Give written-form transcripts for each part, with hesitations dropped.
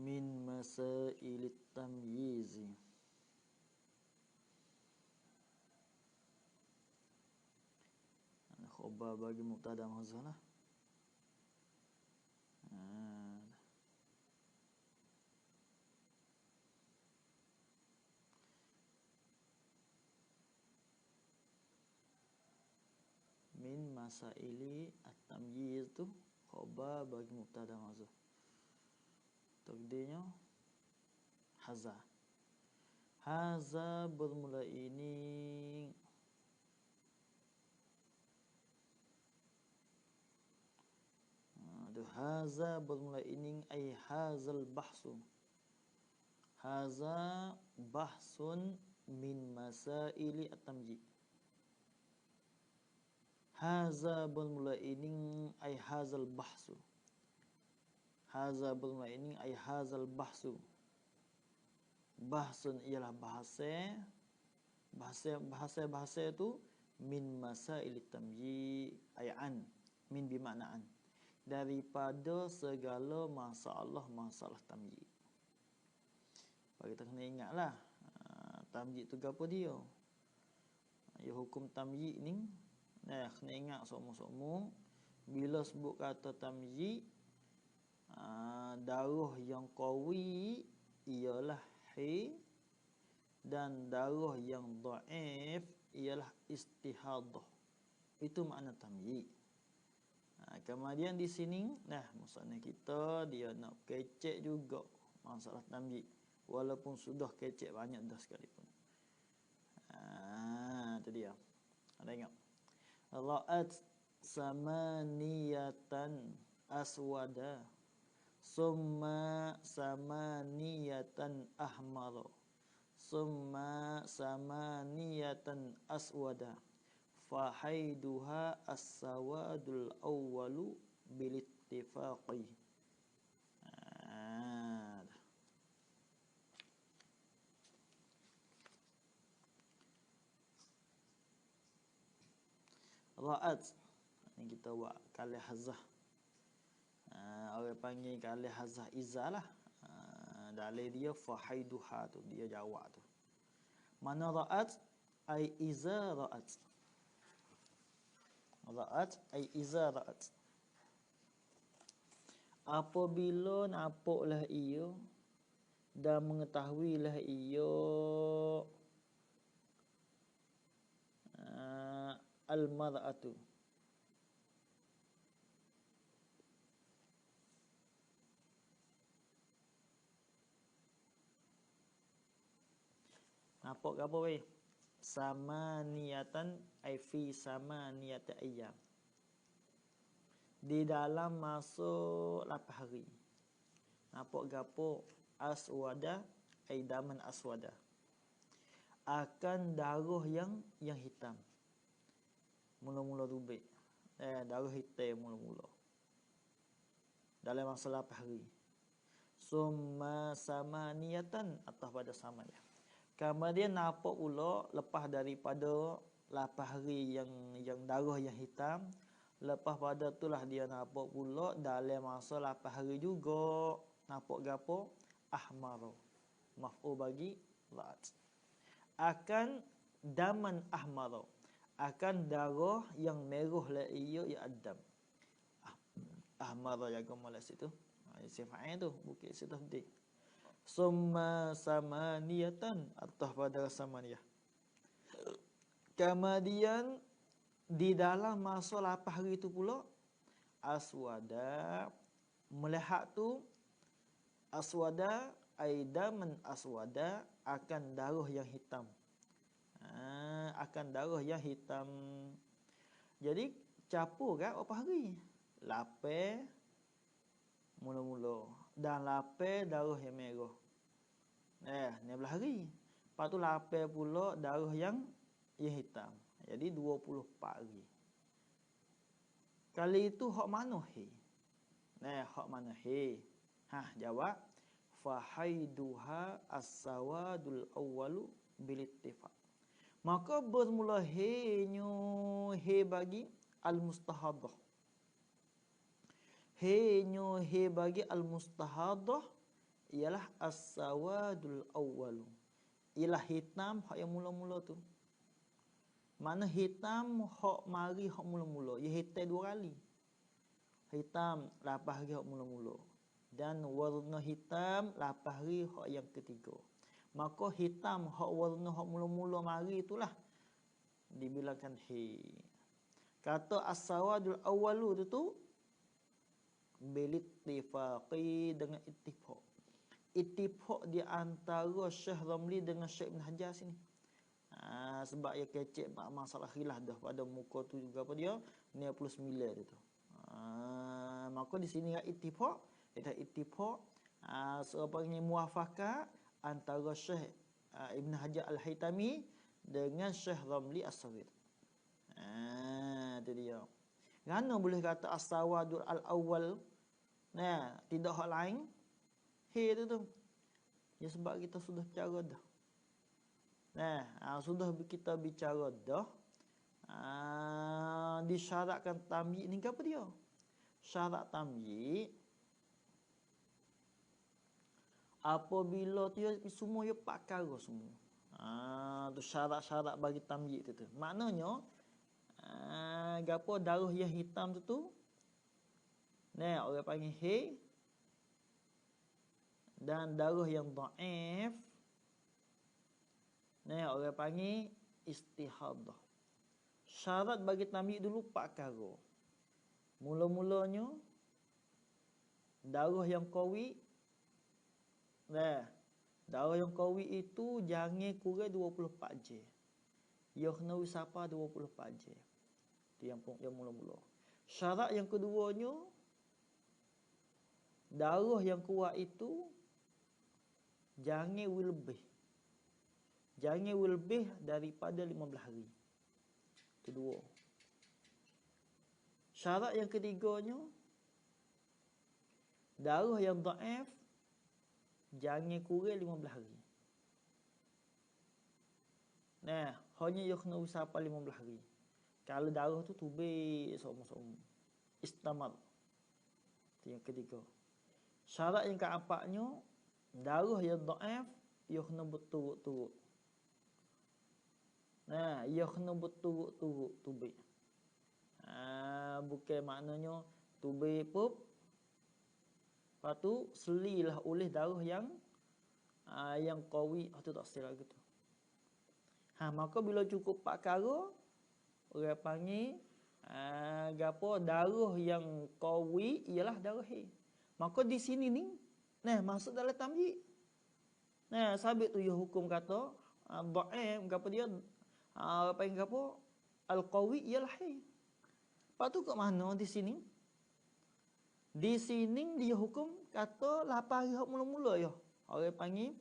min masailit tamyizi. Khabar bagi mubtada mahzuf lah. Min masaili at-tamyiz tu khabar bagi mubtada mahzuf. Takdirnya haza. Haza bermula ini. Haza bermula ini ay hazal bahsu. Haza bahsun min masaili at-tamyiz. Haza bermula ini ay hazal bahsu. Haza bermula ini ay hazal bahsu. Bahsun ialah bahasa. Bahasa itu min masail tamyiz ay an. Min bermakna an. Daripada segala masalah tamyiz. Kita kena ingatlah tamyiz tu apa dia. Ya hukum tamyiz ni kena ingat semua-semua bila sebut kata tamyiz darah yang qawi ialah hi dan darah yang dhaif ialah istihadah. Itu makna tamyiz. Kemudian di sini maksudnya kita dia nak kecek juga masalah tamyiz walaupun sudah kecek banyak dah sekalipun. Itu dia. Ada ingat? Ra'at samaniyatan aswada summa samaniyatan ahmara summa samaniyatan aswada fahaiduha as-sawadul awwalu bilittifaqi. Ra'at ni kita buat kalih hazah. Orang panggil kalih hazah izalah. Dalil dia fahaiduha tu dia jawab tu. Mana ra'at ai iza ra'at. Ra'at ai iza ra'at. Apabila nampaklah ia dan mengetahuilah ia al-mar'atu. Nampak ke apa weh? Sama niatan ai fi sama niat ayyam. Di dalam masa 8 hari. Nampak gapo? Aswada ai daman aswada. Akan darah yang hitam. Mula-mula rubik. Darah hitam mula-mula. Dalam masa 8 hari. Summa sama niatan atau pada sama ya. Kemudian nampak pula lepas daripada 8 hari yang darah yang hitam, lepas pada itulah dia nampak pula dalam masa 8 hari juga nampak gapo? Ahmar. Maf'ul bagi ra'at. Akan daman ahmar. Akan darah yang merah la ia adam. Ahmar ya gamal situ. Isim fa'il tu bukan isim tafdil. Summa samaniyatan atau pada samaniyah. Kemudian di dalam masa 8 hari itu pula aswada melihat tu aswada aidaman aswada akan darah yang hitam. Akan darah yang hitam. Jadi capur kan berapa hari? 8 mula-mula dan 8 darah yang merah. 16 hari. Lepas tu 8 pula darah yang hitam. Jadi 24 hari. Kali itu hak mana he? Hak mana he? Jawab fahaiduha as-sawadul awwalu bilittifaq. Maka bermula he bagi al-mustahadah. He bagi al-mustahadah ialah as-sawadul awwalu. Ialah hitam hak yang mula-mula tu. Mana hitam hak mari hak mula-mula. Ia hitam dua kali. Hitam 8 hari hak mula-mula. Dan warna hitam 8 hari hak yang ketiga. Maka hitam hak warna hak mula-mula mari itulah dibilangkan hi. Kata as-sawadul awwalu tu bilittifaqi dengan ittifaq. Ittifaq di antara Syekh Ramli dengan Syekh Ibn Hajar sini. Sebab ia kecek masalah khilaf dah pada muka tu juga apa dia 99 dia tu. Maka di sini ittifaq, kita ittifaq sebagai muafaqah antara Syekh Ibn Hajar Al-Haytami dengan Syekh Ramli As-Saghir. Itu dia. Kerana boleh kata as-sawadul al-awwal, nah, tidak hak lain. He tu. Ya sebab kita sudah bicara dah. Nah, sudah kita bicara dah. Disyaratkan tamyiz ni apa dia? Syarat tamyiz apabila tu semua ya perkara semua. Tu syarat-syarat bagi tamyiz tu. Maknanya gapo darah yang hitam tu nah orang panggil he, dan darah yang dhaif nah orang panggil istihadah. Syarat bagi tamyiz dulu 4 perkara. Mula-mulanya darah yang qawi. Nah, darah yang qawi itu jangan kurang 24 jam. Ia kena usapa 24 jam. Itu yang mula-mula. Syarat yang keduanya darah yang kuat itu jangan lebih. Jangan lebih daripada 15 hari. Kedua. Syarat yang ketiganya darah yang dhaif jangan kurang 15 hari. Nah, hanya ia kena usapa 15 hari. Kalau darah tu tubik sama-sama. Istamar. Itu yang ketiga. Syarat yang keempatnya darah yang dhaif ia kena berturut-turut. Nah, ia kena berturut-turut tubik. Bukan maknanya tubik pup. Lepas tu selilah oleh darah yang qawi. Tu tak sel lagi tu. Maka bila cukup 4 perkara orang panggil gapo darah yang qawi ialah darah haid. Maka di sini ni nah masuk dalam tamyiz. Nah, sabit tu ya hukum kata dhaif gapo dia apa yang gapo al-qawi ialah haid. Lepas tu kat mana di sini? Di sini dia hukum kata 8 hari hak mula-mula ya. Orang panggil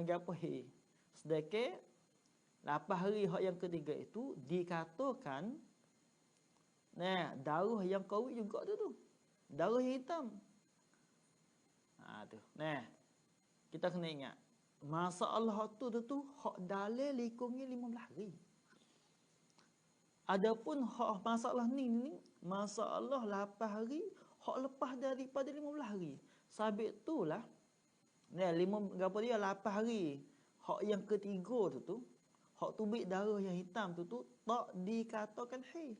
gapo haid. Sedekah 8 hari hak yang ketiga itu dikatakan nah darah yang qawi juga tu. Darah yang hitam. Tu. Nah, kita kena ingat masalah tu hak dalil likungnya 15 hari. Adapun hak masalah ni masalah 8 hari hak lepas daripada 15 hari. Sabit itulah nah 5 gapo dia 8 hari hak yang ketiga tu hak tubik darah yang hitam tu tak dikatakan haid.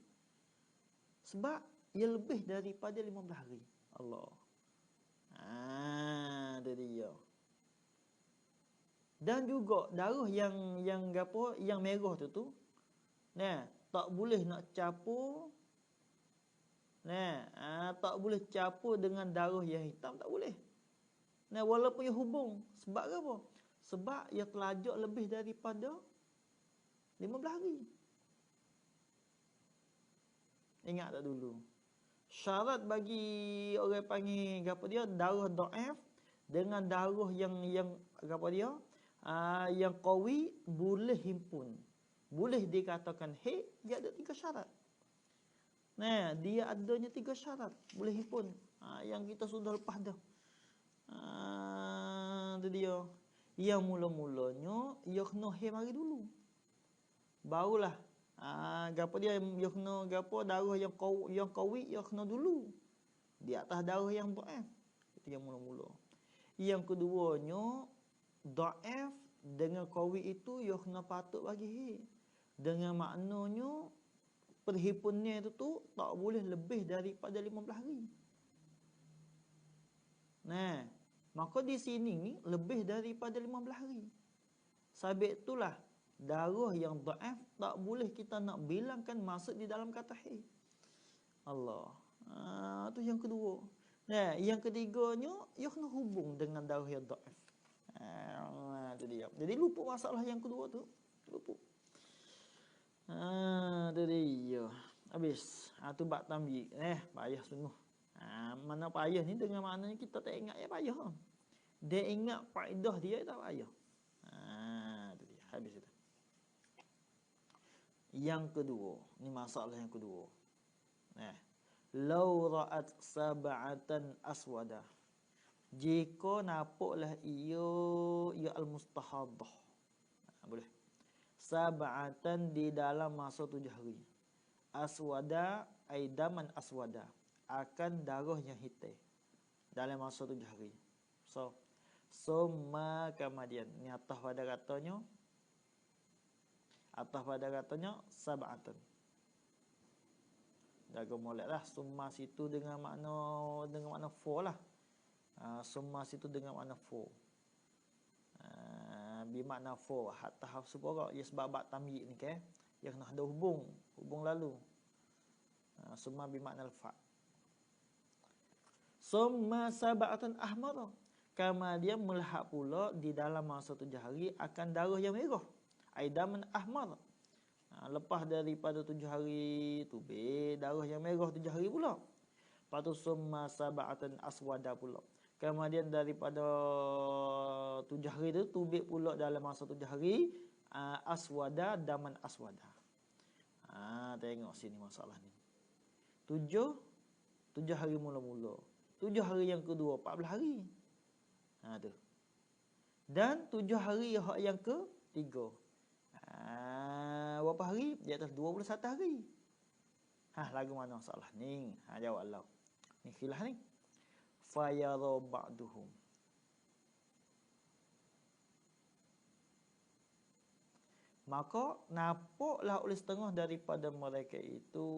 Sebab ia lebih daripada 15 hari. Allah. Itu dia. Dan juga darah yang gapo yang merah tu nah tak boleh nak campur tak boleh campur dengan darah yang hitam, tak boleh. Nah, walaupun ia hubung. Sebab apa? Sebab ia telajak lebih daripada 15 hari. Ingat tak dulu? Syarat bagi orang panggil apa dia darah dhaif dengan darah yang apa dia yang qawi boleh himpun. Boleh dikatakan haid, dia ada 3 syarat. Nah, dia adanya 3 syarat boleh himpun. Yang kita sudah lepas dah. Itu dia. Yang mula-mulanya ia kena haid mari dulu. Barulah gapo dia ia kena gapo darah yang qawi ia kena dulu. Di atas darah yang dhaif. Itu yang mula-mula. Yang keduanya, dhaif dengan qawi itu ya kena patut bagi. Dengan maknanya perhimpunnya itu tu tak boleh lebih daripada 15 hari. Nah, maka di sini ni lebih daripada 15 hari. Sebab itulah darah yang dhaif tak boleh kita nak bilangkan masuk di dalam kata haid. Allah. Tu yang kedua. Nah, yang ketiganya ia kena hubung dengan darah yang dhaif. Tu dia. Jadi lupa masalah yang kedua tu. Lupa. Tu dia. Habis. Tu bab tamyiz. Payah sungguh. Mana payah ni dengan maknanya kita tak ingat ya payah. Dia ingat faedah dia tak payah. Tu dia. Habis itu. Yang kedua, ni masalah yang kedua. Law ra'at sab'atan aswada. Jika nampaklah ia al-mustahadah. Boleh. Sab'atan di dalam masa 7 hari. Aswada aidaman aswada. Akan darah yang hitam dalam masa 7 hari. So, summa kemudian ni atas pada katanya sab'atan. Jaga moleklah summa situ dengan makna for lah. Summa situ dengan makna for. Bi makna for hatta hafsu pora ya sebab bab tamyiz ni ke yang kena ada hubung lalu. Summa bi makna al-fa. Summa sab'atan ahmar. Kemudian melahap pula di dalam masa 7 hari akan darah yang merah. Aidaman ahmar. Lepas daripada 7 hari tu darah yang merah 7 hari pula. Lepas tu summa sab'atan aswada pula. Kemudian daripada 7 hari tu tubik pula dalam masa 7 hari aswada daman aswada. Tengok sini masalah ni. 7 hari mula-mula. 7 hari yang kedua 14 hari. Tu. Dan 7 hari yang ketiga. Berapa hari? Di atas 21 hari. Lagu mana masalah ni? Jawablah. Ni khilaf ni. Fayara ba'duhum. Maka nampaklah oleh setengah daripada mereka itu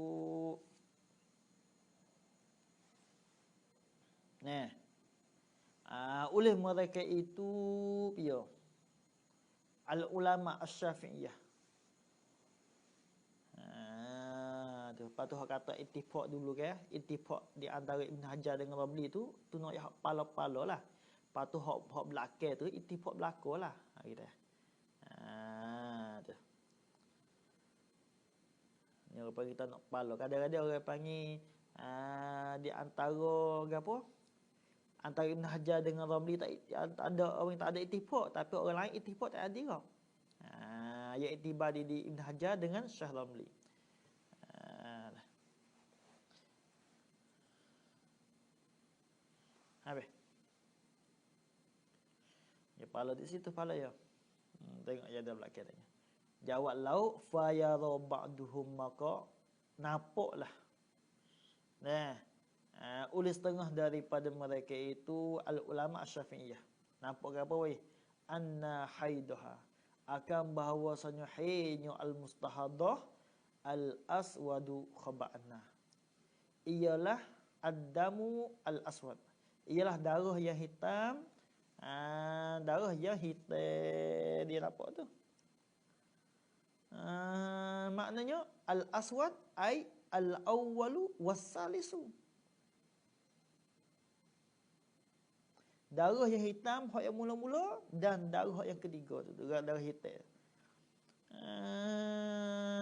oleh mereka itu al-ulama asy-syafi'iyah. Patut kata ittifaq dulu ke. Ittifaq di antara Ibn Hajar dengan Rabli tu nak hak pala-pala lah. Patut hak belakang tu ittifaq belakang lah. Kita. Tu. Ni orang kita nak pala. Kadang-kadang orang panggil di antara apa? Antara Ibn Hajar dengan Rabli tak ada orang tak ada ittifaq, tapi orang lain ittifaq tak ada kau. Ya iktibar di Ibn Hajar dengan Syekh Rabli. Habis. Ya pala di situ pala ya. Tengok ya ada belakang tanya. Jawab lau fa yara ba'duhum maka nampaklah. Oleh setengah daripada mereka itu al-ulama asy-syafi'iyah. Nampak apa weh? Anna haidaha akan bahawasanya haidnya al-mustahadah al-aswadu khaba'na. Ialah ad-damu al-aswad. Ialah darah yang hitam. Darah yang hitam dia nampak tu. Maknanya al-aswad ai al-awwalu was-salisu. Darah yang hitam hak yang mula-mula dan darah yang ketiga tu darah hitam.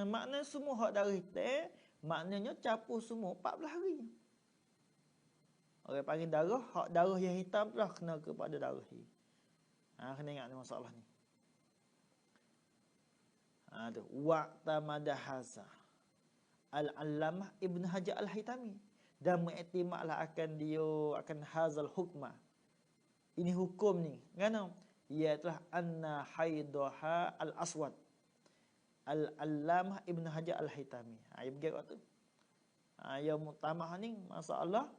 Maknanya semua hak darah hitam maknanya campur semua 14 hari. Orang panggil darah, hak darah yang hitam tu lah kena kepada darah ni. Kena ingat ni masalah ni. Tu waqta madahasa al-allamah Ibn Hajar al-Haytami dan mengiktimaklah akan hazal hukmah. Ini hukum ni. Kan? Iaitu anna haidaha al-aswad. Al-allamah Ibn Hajar al-Haytami. Ia begitu tu. Yang mutamah ni masalah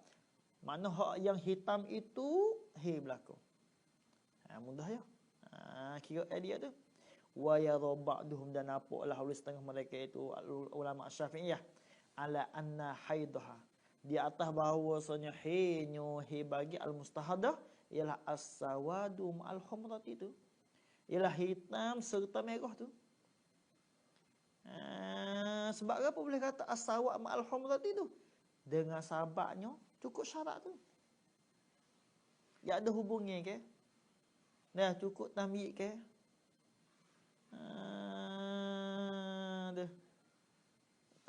mana hak yang hitam itu berlaku. Mudah ya. Kira dia tu. Wa yara ba'duhum, dan nampaklah oleh setengah mereka itu ulama Syafi'iyah ala anna haidaha, di atas bahawasanya hinyo bagi al-mustahadah ialah as-sawadu ma'al humrat, itu ialah hitam serta merah tu. Sebab apa boleh kata as-sawad ma'al humrat itu? Dengan sabaknya cukup syarat tu. Ya ada hubungnya ke? Dah cukup tamyiz ke?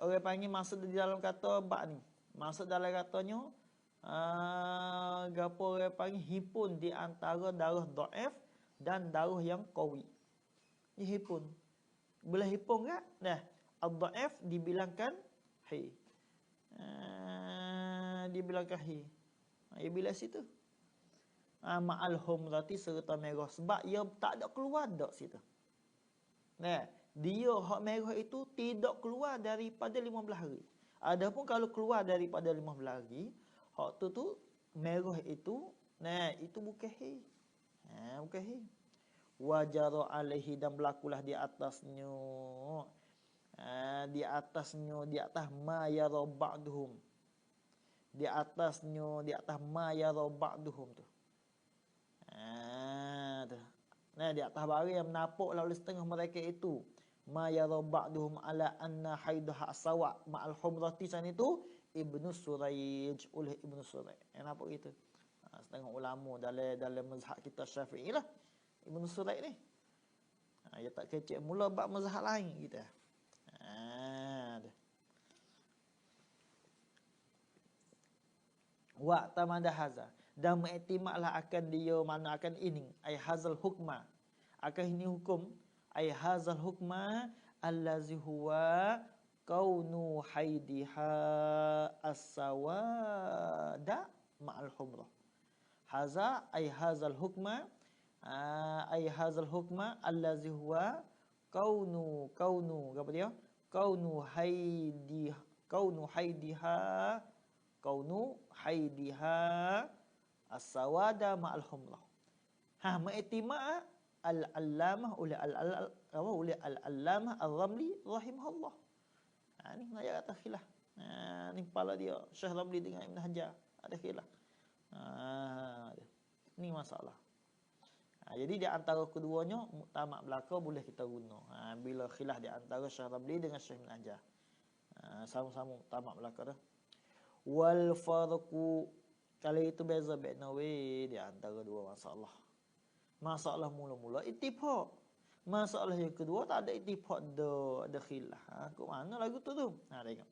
Orang panggil maksud di dalam kata bak ni. Maksud dalam katanya gapo orang panggil hipun di antara darah dhaif dan darah yang qawi. Ni hipun. Bila hipun kan? Nah, ad-dhaif dibilangkan hi. Dibilangkan hi. Bila situ. Ma'al humrati serta merah, sebab ia tak ada keluar dak situ. Nah, dia hak merah itu tidak keluar daripada 15 hari. Adapun kalau keluar daripada 15 hari, hak tu merah itu, nah itu bukan hi. Bukan hi. Wajara alaihi, dan berlakulah di atasnya. Di atas ma yara ba'duhum. Di atas ma yara ba'duhum tu. Nah, di atas barang yang menampaklah oleh setengah mereka itu ma yara ba'duhum ala anna haidaha asawa ma'al humrati, sana itu Ibnu Surayj, oleh Ibnu Surayj. Nampak gitu. Setengah ulama dalam mazhab kita Syafi'i lah, Ibnu Surayj ni. Dia tak kecek mula bab mazhab lain kita. Wa tamada haza, dan mengiktimaklah akan dia, mana akan ini ai hazal hukma, akan ini hukum, ai hazal hukma allazi huwa kaunu haidiha as-sawada ma'al humrah. Haza ai hazal hukma, ai hazal hukma allazi huwa kaunu apa dia, kaunu haidiha as-sawada ma'al humrah. Mengiktimak al-allamah oleh al-allamah al-Ramli rahimahullah. Ni ayat kata khilaf. Ni kepala dia Syekh Ramli dengan Ibn Hajar ada khilaf. Ni masalah. Jadi di antara keduanya muktamad belaka boleh kita guna. Bila khilaf di antara Syekh Ramli dengan Syekh Ibn Hajar. Sama-sama muktamad belaka dah. Wal farqu, kalau itu beza baina di antara dua masalah. Masalah mula-mula ittifaq. Masalah yang kedua tak ada ittifaq, ada khilaf. Ke mana lagu tu? Tengok.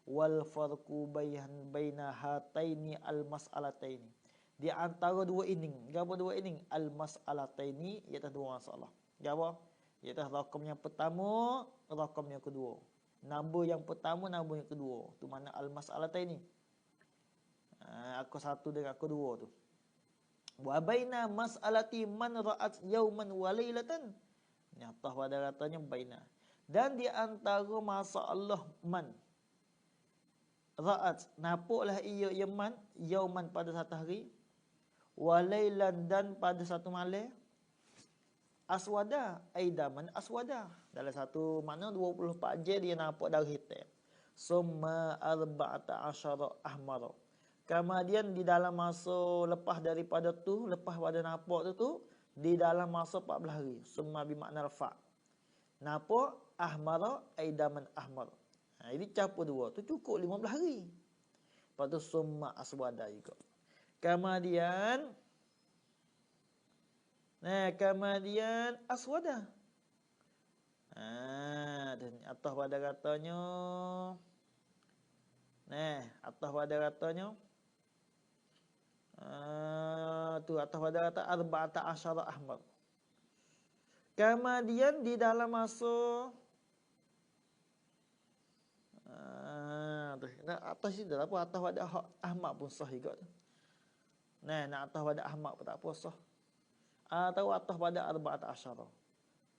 Wal farqu baina hataini al mas'alataini. Di antara dua ini, apa dua ini? Al mas'alataini, iaitu dua masalah. Apa? Iaitu rakam yang pertama, rakam yang kedua. Number yang pertama, number yang kedua. Tu mana al-mas'alataini. Aku satu dengan aku dua tu. Wa baina mas'alati man ra'at yauman wa lailatan. Nyata pada katanya baina. Dan di antara masalah man ra'at, nampaklah ia man yauman pada satu hari, wa lailan, dan pada satu malam, aswada aidaman aswada, dalam satu makna 24 jam dia nampak darah hitam. Summa arba'ata asyara ahmara. Kemudian di dalam masa lepas daripada tu, lepas pada nampak tu di dalam masa 14 hari. Summa bi makna fa. Nampak ahmara aidaman ahmar. Jadi campur dua tu cukup 15 hari. Lepas tu summa aswada juga. Kemudian aswada. Dan atas pada katanya, atas pada katanya, tu atas pada kata arba'ata asyara ahmar. Kemudian di dalam masa atas itu apa, atas pada ahmad pun sah juga tu. Nak atas pada ahmad pun tak apa, sah. Atau atas pada arba'ata asyara.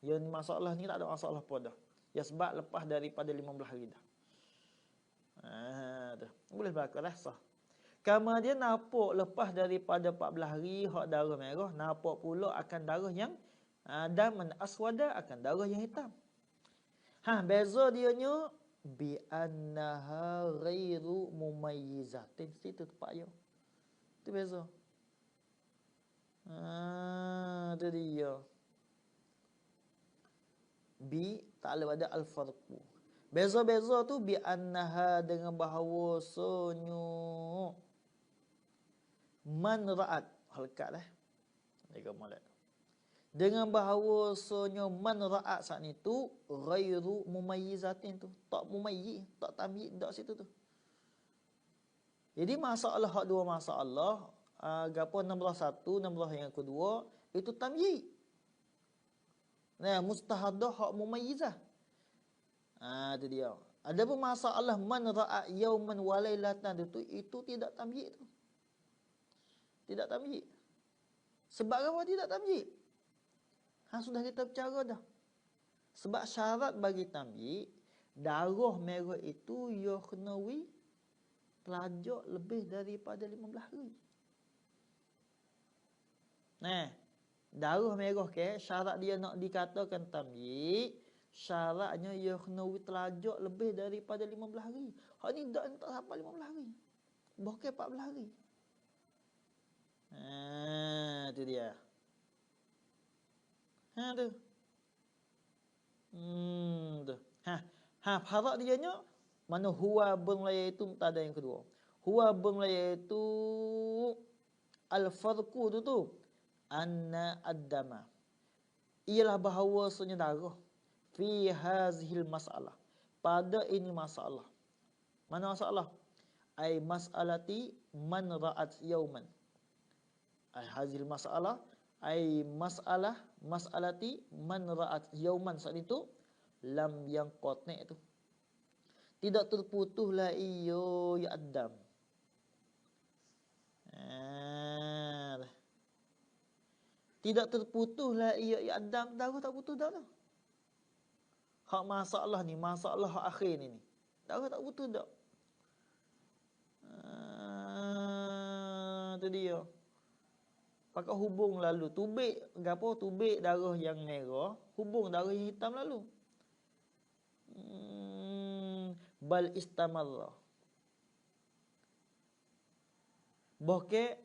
Yang masalah ni tak ada masalah pun dah. Ya sebab lepas daripada 15 hari dah. Boleh berlaku lah, sah. Kemudian nampak lepas daripada 14 hari hak darah merah, nampak pula akan darah yang daman aswada, akan darah yang hitam. Beza dianya bi annaha ghairu mumayyizatin. Situ tempat yo. Itu beza. Itu dia. Bi tak ada al-farqu. Beza-beza tu bi annaha dengan bahawasanya man ra'at. Halekat dah. Mereka molek. Dengan bahawasanya man ra'at saat itu ghairu mumayyizatin tu. Tak mumayyiz, tak tamyiz dak situ tu. Jadi masalah hak dua masalah, gapo 16 yang kedua itu tamyiz. Nah, mustahadah hak mumayyizah. Itu dia. Ada pun masalah man ra'a yauman wa lailatan itu tidak tamyiz tu. Tidak tamyiz. Sebab apa tidak tamyiz? Sudah kita bicara dah. Sebab syarat bagi tamyiz, darah merah itu ia kena telajak lebih daripada 15 hari. Darah merah syarat dia nak dikatakan tamyiz, syaratnya ia kena telajak lebih daripada 15 hari. Hak ni tak sampai 15 hari. Bahkan 14 hari. Itu dia. Tu. Tu. Farak dia nya mana huwa bunglaya itu tak ada yang kedua. Huwa bunglaya itu al-farqu tu. Anna ad-dama. Ialah bahawasanya darah fi hazihil masalah. Pada ini masalah. Mana masalah? Ai mas'alati man ra'at yauman. Ai hazil masalah ai mas'alati man ra'at yauman, saat itu lam yang qatni itu tidak terputuslah iyo ya adam. Tidak terputuslah iyo ya adam, darah tak putus dah tu. Hak masalah ni, masalah hak akhir ni. Darah tak putus dah. Itu dia. Pakai hubung lalu. Tubik darah yang merah, hubung darah yang hitam lalu. Bal istamarra. Bahkan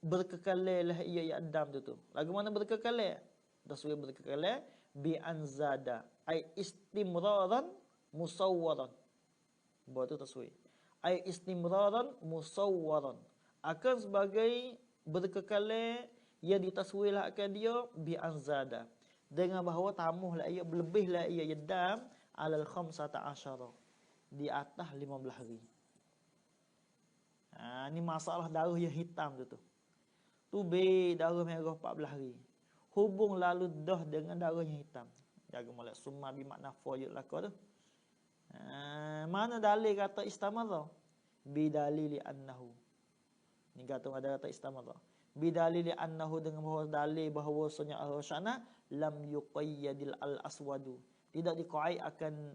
berkekalah ia ya adam tu. Lagu mana berkekalah? Taswir berkekalah bi anzada ai istimraran musawwaran. Buat tu taswir. Ai istimraran musawwaran. Akan sebagai berkekalah ia ditaswirkan dia bi anzada. Dengan bahawa tamuhlah ia berlebihlah ia yadam alal khamsata asyara. Di atas 15 hari. Ni masalah darah yang hitam tu. Tubik darah merah 14 hari. Hubung lalu dah dengan darah yang hitam. Jaga molek summa bi makna fa'il laka tu. Mana dalil kata istamarra? Bi dalili annahu. Ni kata ada kata istamarra. Bi dalili annahu dengan bahawa dalil bahawasanya al-syana lam yuqayyadil al-aswadu. Tidak diqaid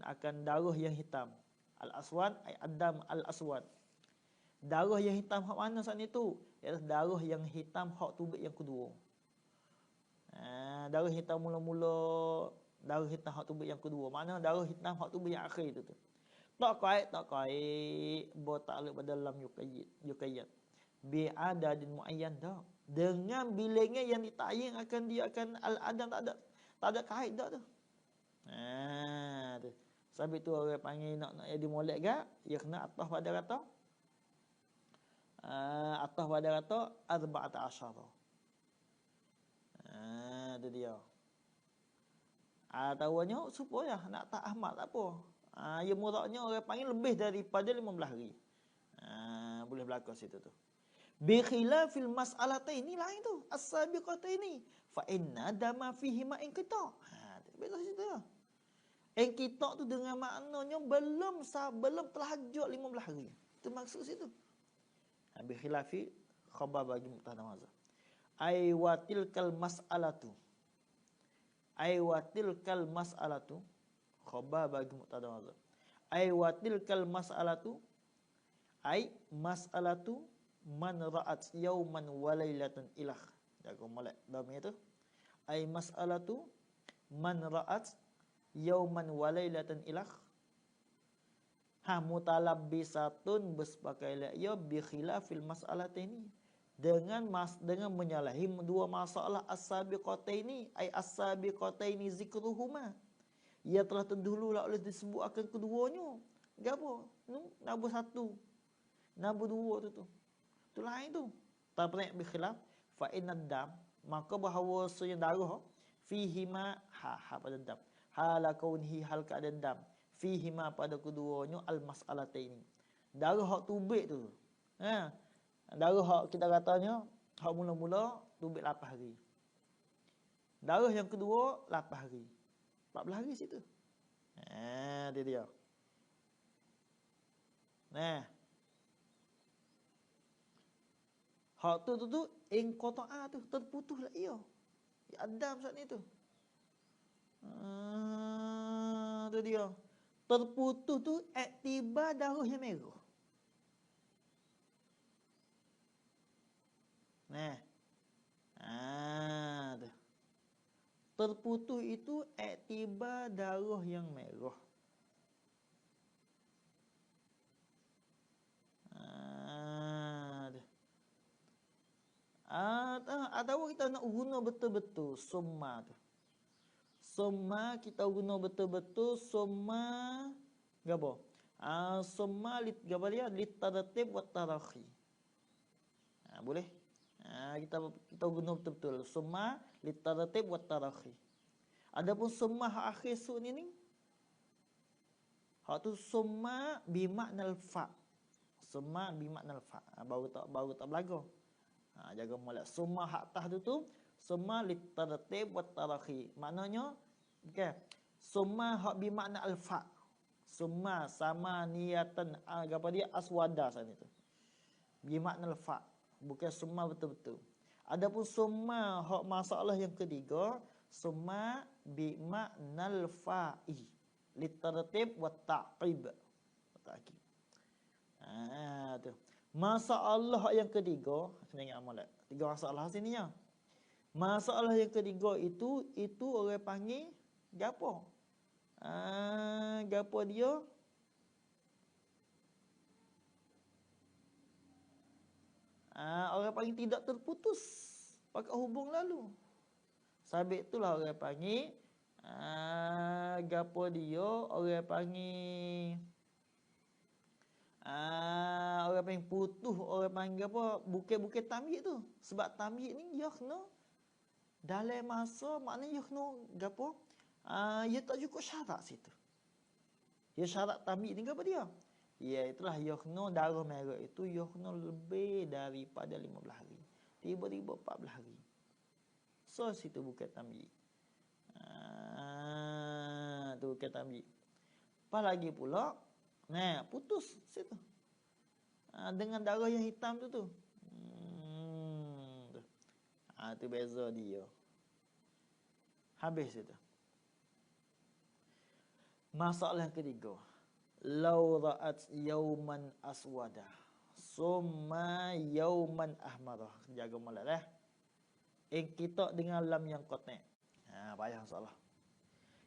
akan darah yang hitam. Al-aswad ay adam al-aswad. Darah yang hitam hak mana saat itu? Ialah darah yang hitam hak tubik yang kedua. Darah hitam mula-mula, darah hitam hak tubik yang kedua. Mana darah hitam hak tubik yang akhir tu. Tak kait bo ta'alluq pada lam yuqayyad. Bi adadin muayyan dah. Dengan bilangan yang ditayin akan dia akan al-adam tak ada kait dah tu. Tu. Sebab itu orang panggil nak jadi molek gak, ia kena atas pada kata arba'ata asyara. Itu dia. Tahunya supaya nak tak ahmad tak apa. Ia muraknya orang panggil lebih daripada 15 hari. Boleh berlaku situ tu. Bi khilafil mas'alataini lain tu. As-sabiqataini. Fa inna dama fihi ma'in qita'. Beza situ ya. Qita' tu dengan maknanya belum terhajat 15 hari. Itu maksud situ. Bi khilafi khabar bagi mubtada mazhar. Ai watilkal mas'alatu. Ai watilkal mas'alatu khabar bagi mubtada mazhar. Ai watilkal mas'alatu ai mas'alatu man ra'at yauman wa lailatan ilah. Jaga molek dhamir tu. Ai mas'alatu man ra'at yauman wa lailatan ilah. Ha mutalabbisatun bersepakai ia bi khilafil mas'alataini. Dengan menyalahi dua masalah as-sabiqataini ai as-sabiqataini zikruhuma. Ia telah terdahululah oleh disebut akan keduanya. Gapo? Nombor satu. Nombor dua tu. Tu lain tu. Tabrek bi khilaf fa inad dam, maka bahawa darah fihi ma pada dam. Hala kaunhi hal keadaan dam. Fihi ma pada keduanya al mas'alataini. Darah hak tubik tu. Ha. Darah hak kita katanya hak mula-mula tubik 8 hari. Darah yang kedua 8 hari. 14 hari situ. Dia. Nah. Hak tu inqata'a tu terputuslah ia. Ya Adam saat ni tu. Tu dia. Terputus tu iktibar darah yang merah. Nah. Tu. Terputus itu iktibar darah yang merah. Atau kita nak guna betul-betul summa tu. Summa kita guna betul-betul summa gapo? Summa gapo dia? Litartib wa tarakhi. Boleh? Kita guna betul-betul summa litartib wa tarakhi. Adapun summa hak akhir su ni hak tu summa bi maknal fa. Summa bi maknal fa. Baru tak belaga. Jaga molek summa hak tah tu summa litartib wa tarakhi. Maknanya summa hak bi makna al-fa. Summa sama niatan apa dia aswada sana tu. Bi makna al-fa. Bukan summa betul-betul. Adapun summa hak masalah yang ketiga, summa bi makna al-fa'i. Litartib wa ta'qib. Ta'qib. Tu. Masalah yang ketiga, kena ingat molek. 3 masalah sininya. Masalah yang ketiga itu orang panggil gapo? Gapo dia? Orang panggil tidak terputus pakai hubung lalu. Sabit itulah orang panggil gapo dia? Orang panggil orang panggil putus, orang panggil apa? Bukit-bukit tamyiz tu. Sebab tamyiz ni dia kena dalam masa, maknanya dia kena gapo? Dia tak cukup syarat situ. Dia syarat tamyiz ni apa dia? Ya itulah dia kena darah merah itu dia kena lebih daripada 15 hari. Tiba-tiba 14 hari. So situ bukit tamyiz. Tu bukit tamyiz. Apa lagi pula? Putus situ. Dengan darah yang hitam tu. Tu beza dia. Habis itu. Masalah yang ketiga. Law ra'at yauman aswada summa yauman ahmarah. Jaga molek kita dengan lam yang qati'. Payah salah.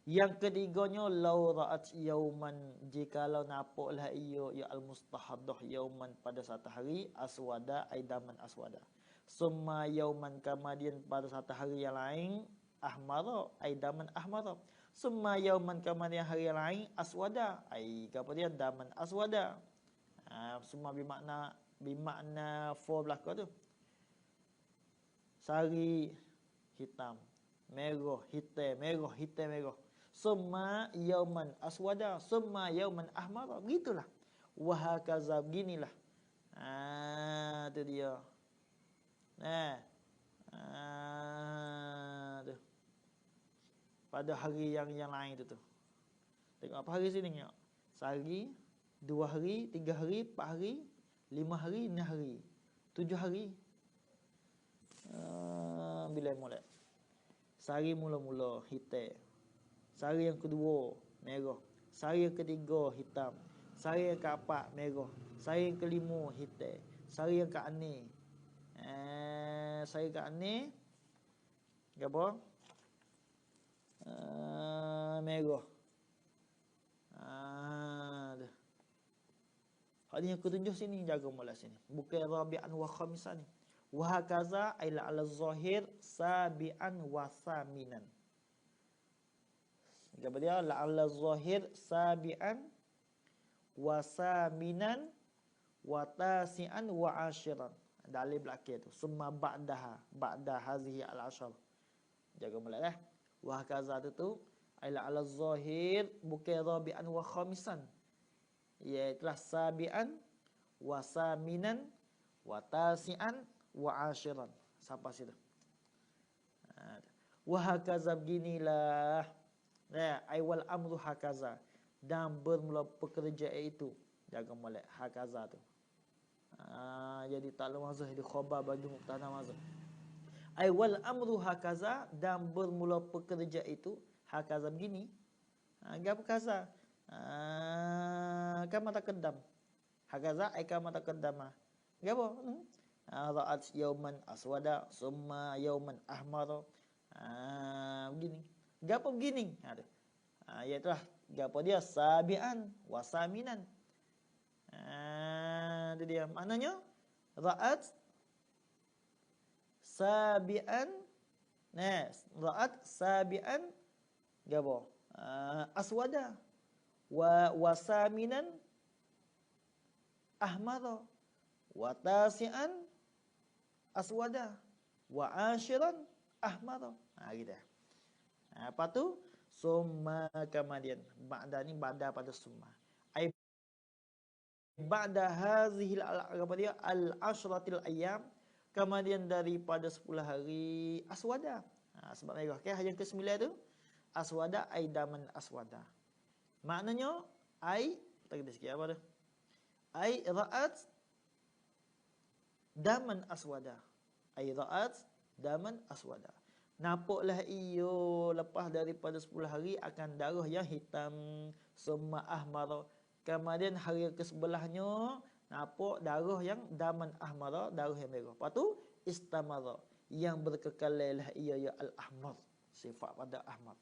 Yang ketiganya law ra'at yauman, jikalau nampaklah ia al-mustahaddah yauman pada satu hari aswada aidaman aswada. Summa yauman kemudian pada satu hari yang lain ahmara aidaman ahmara. Summa yauman kemudian hari yang lain aswada ai apa dia daman aswada. Semua bermakna for belaka tu. Sari hitam, merah, hitam, merah, hitam, merah. Summa yauman aswada, summa yauman ahmara. Begitulah. Wahakaza beginilah. Tu dia. Tu. Pada hari yang lain tu. Tengok apa hari sini tengok. Sehari, 2 hari, 3 hari, 4 hari, 5 hari, 6 hari, 7 hari. Bila mulai? Sehari mula-mula hitam. Sehari yang kedua merah. Sehari yang ketiga hitam. Sehari yang keempat merah. Sehari yang kelima hitam. Sari yang kat ni. Sari kat ni. Apa? Merah. Dah. Hak ni aku tunjuk sini, jaga mula sini. Bukan rabi'an wa khamisan ni. Wa hakaza ila ala zahir sabi'an wa thaminan. Apa dia? La ala zahir sabi'an wa thaminan wa tasi'an wa ashiran. Dalil belakang tu. Summa ba'da hazihi al-ashar. Jaga mula lah. Wa hakaza tu ila ala zahir bukan rabi'an wa khamisan. Iaitulah sabi'an wa saminan wa tasi'an wa ashiran. Sampai situ. Wa hakaza beginilah. Ai wal amru hakaza. Dan bermula pekerjaan itu. Jaga molek hakaza tu. Jadi ta'ala mazhar di khabar bagi mubtada mazhar. Ai wal amru hakaza, dan bermula pekerjaan itu hakaza begini. Apa kaza? Kama taqaddam. Hakaza ai kama taqaddama. Gapo? Ra'at yauman aswada summa yauman ahmara. Begini. Gapo begini? Iaitu gapo dia sabian wa saminan. Itu dia maknanya ra'at sabian. Ra'at sabian gapo? Aswada wa saminan ahmara wa tasi'an aswada wa ashiran ahmara. Gitu. Apa tu? Summa kemudian ba'da ni ba'da pada summa. Ai ba'da hazihi al-ashratil ayyam, kemudian daripada 10 hari aswada. Sebab merah kan yang ke-9 tu aswada ai daman aswada. Maknanya ai kita sikit apa tu? Ai ra'at daman aswada. Ai ra'at daman aswada. Nampaklah iyo lepas daripada 10 hari akan darah yang hitam, summa ahmara. Kemudian hari ke-11-nya nampak darah yang daman ahmara, darah yang merah. Lepas tu istamara, yang berkekalan ia ya al-ahmar, sifat pada ahmar.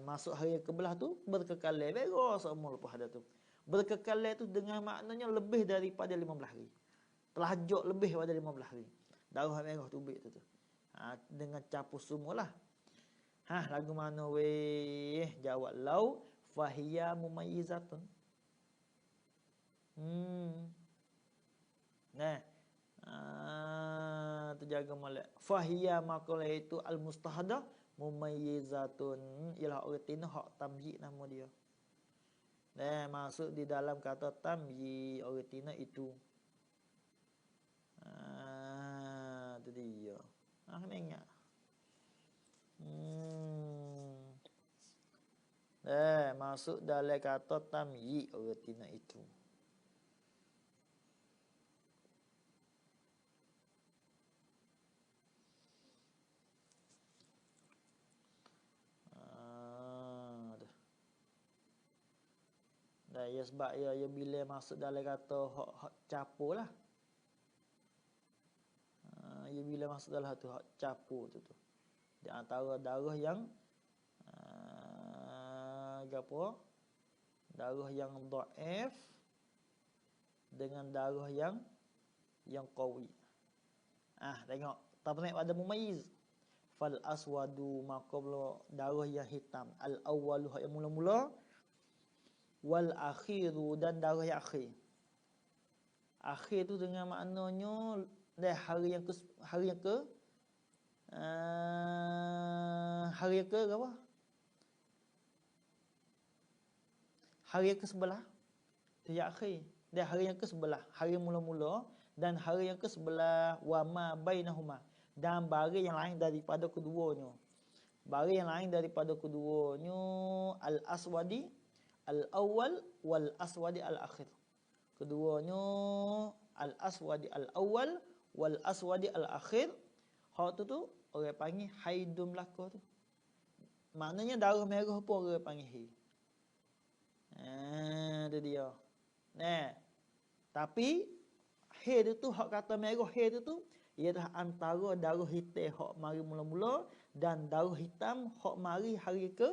Masuk hari ke-11 tu berkekalan merah semua lepas ada tu. Berkekalan tu dengan maknanya lebih daripada 15 hari. Terlajak lebih daripada 15 hari. Darah merah tubik tu. Dengan campur semualah. Lagu mana weh? Jawab lau fahiya mumayyizatun. Terjaga molek. Fahiya makalah itu al-mustahada mumayyizatun. Ialah artinya hak tamyi nama dia. Masuk di dalam kata tamyi artinya itu. Itu dia. Mengingat. Masuk dalam kata tamyi artinya itu. Ya sebab ya bila masuk dalam kata hak capur lah. Ya bila masuk dalam tu hak capur tu. Di antara darah yang apa? Darah yang dhaif dengan darah yang qawi. Tengok tabnik pada mumayyiz. Fal aswadu maqabla darah yang hitam. Al awwalu yang mula-mula. Wal akhiru dan darah yang akhir. Akhir tu dengan maknanya hari yang ke apa? Hari yang ke-11 tu yang akhir. Dan hari yang ke-11, hari mula-mula dan hari yang ke-11 wa ma bainahuma, dan barang yang lain daripada keduanya. Barang yang lain daripada keduanya al-aswadi al-awwal wal aswadi al-akhir. Keduanya al-aswadi al-awwal wal aswadi al-akhir. Hak tu orang panggil haidum belaka tu. Maknanya darah merah pun orang panggil haid. Itu dia. Tapi hair tu hak kata merah hair tu ialah antara darah hitam hak mari mula-mula dan darah hitam hak mari hari ke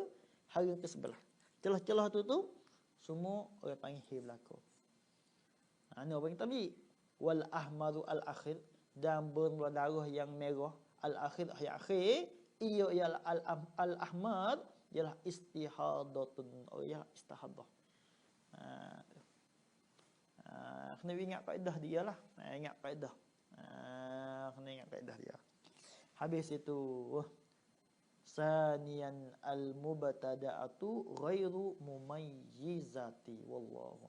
sebelah. Celah-celah tu semua orang panggil hair belaka. Ni orang panggil tabi. Wal ahmaru al akhir, dan berdarah yang merah al akhir yang akhir ia ialah al ahmar ialah istihadatun ya istihadah. Kena ingat kaedah dia lah. Ingat kaedah. Kena ingat kaedah dia. Habis itu saniyan al mubtada'atu ghairu mumayyizati wallahu